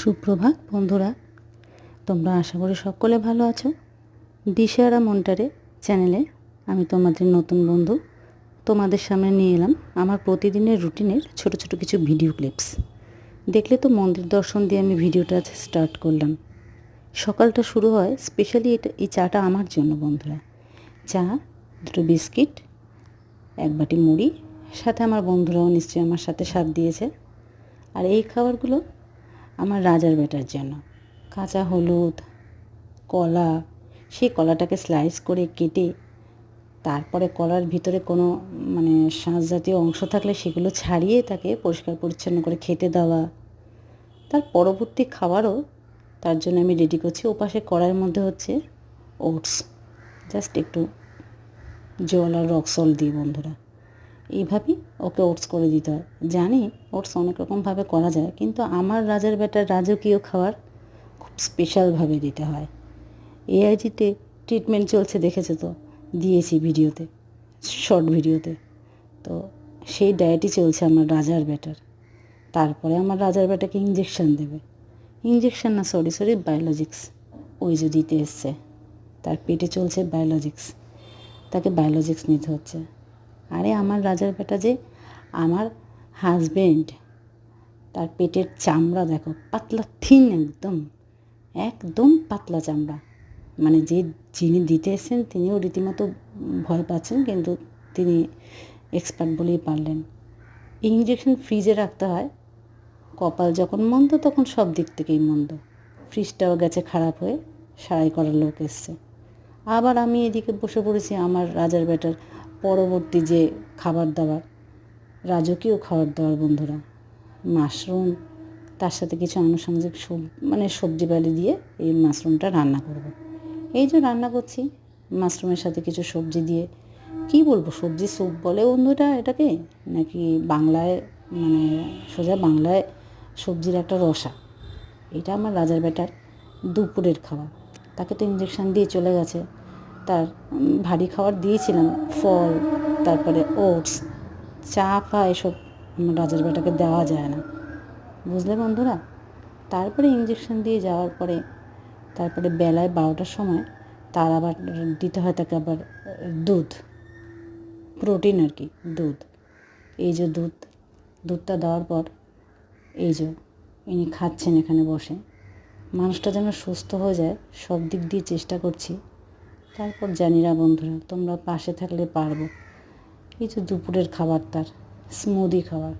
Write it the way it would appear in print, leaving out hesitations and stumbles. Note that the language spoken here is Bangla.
সুপ্রভাত বন্ধুরা, তোমরা আশা করি সকলে ভালো আছো। দিশেহারা মনটারে চ্যানেলে আমি তোমাদের নতুন বন্ধু তোমাদের সামনে নিয়ে এলাম আমার প্রতিদিনের রুটিনের ছোট ছোট কিছু ভিডিও ক্লিপস। দেখলে তো মন্দির দর্শন দিয়ে আমি ভিডিওটা স্টার্ট করলাম। সকালটা শুরু হয় স্পেশালি এই চাটা আমার জন্য বন্ধুরা। চা, দুটো বিস্কিট, এক বাটি মুড়ি, সাথে আমার বন্ধুরাও নিশ্চয়ই আমার সাথে সাথ দিয়েছে। আর এই খাবারগুলো আমার রাজার বেটার জন্য। কাঁচা হলুদ, কলা, সেই কলাটাকে স্লাইস করে কেটে তারপরে কলার ভিতরে কোনো শাঁস জাতীয় অংশ থাকলে সেগুলো ছাড়িয়ে তাকে পরিষ্কার পরিচ্ছন্ন করে খেতে দেওয়া। তার পরবর্তী খাবারও তার জন্য আমি রেডি করছি। ওপাশে কড়াইয়ের মধ্যে হচ্ছে ওটস, জাস্ট একটু জল আর রক সল্ট দিয়ে বন্ধুরা এইভাবেই ওকে ওটস করে দিতে হয়। জানি ওটস অনেক রকমভাবে করা যায়, কিন্তু আমার রাজার বেটার রাজকীয় খাবার খুব স্পেশালভাবে দিতে হয়। এআইজিতে ট্রিটমেন্ট চলছে, দেখেছে তো, দিয়েছি ভিডিওতে, শর্ট ভিডিওতে। তো সেই ডায়েটই চলছে আমার রাজার বেটার। তারপরে আমার রাজার বেটাকে ইঞ্জেকশান দেবে। ইঞ্জেকশান না, সরি বায়োলজিক্স। ওই যে দিতে এসছে, তার পেটে চলছে বায়োলজিক্স, তাকে বায়োলজিক্স নিতে হচ্ছে। আরে আমার রাজার বেটা যে আমার হাজব্যান্ড, তার পেটের চামড়া দেখো, পাতলা থিন, একদম একদম পাতলা চামড়া। যিনি দিতে এসেছেন তিনিও রীতিমতো ভয় পাচ্ছেন, কিন্তু তিনি এক্সপার্ট বলেই পারলেন। ইঞ্জেকশন ফ্রিজে রাখতে হয়। কপাল যখন মন্দ তখন সব দিক থেকেই মন্দ। ফ্রিজটাও গেছে খারাপ হয়ে, সারাই করার লোক এসছে। আবার আমি এদিকে বসে পড়েছি আমার রাজার বেটার পরবর্তী যে খাবার দাবার, রাজকীয় খাবার দাবার বন্ধুরা। মাশরুম, তার সাথে কিছু আনুষঙ্গিক সবজি বালি দিয়ে এই মাশরুমটা রান্না করব। এই যে রান্না করছি মাশরুমের সাথে কিছু সবজি দিয়ে, কি বলবো, সবজি স্যুপ বলে বন্ধুরা এটাকে, নাকি বাংলায় সোজা বাংলায় সবজির একটা রসা। এটা আমার রাজার বেটার দুপুরের খাবার। তাকে তো ইঞ্জেকশান দিয়ে চলে গেছে। তার ভারী খাবার দিয়েছিলাম, ফল, তারপরে ওটস, চা ফা, এসব আমার রাজার বেটাকে দেওয়া যায় না, বুঝলে বন্ধুরা। তারপরে ইঞ্জেকশান দিয়ে যাওয়ার পরে তারপরে বেলায় 12টার সময় তার আবার দিতে হয় তাকে আবার দুধ, প্রোটিন আর কি, দুধ। এই যে দুধটা দেওয়ার পর এই যে ইনি খাচ্ছেন এখানে বসে। মানুষটা যেন সুস্থ হয়ে যায় সব দিক দিয়ে চেষ্টা করছি। তারপর জানি না বন্ধুরা, তোমরা পাশে থাকলে পারবো। এই যে দুপুরের খাবার, তার স্মুদি খাবার।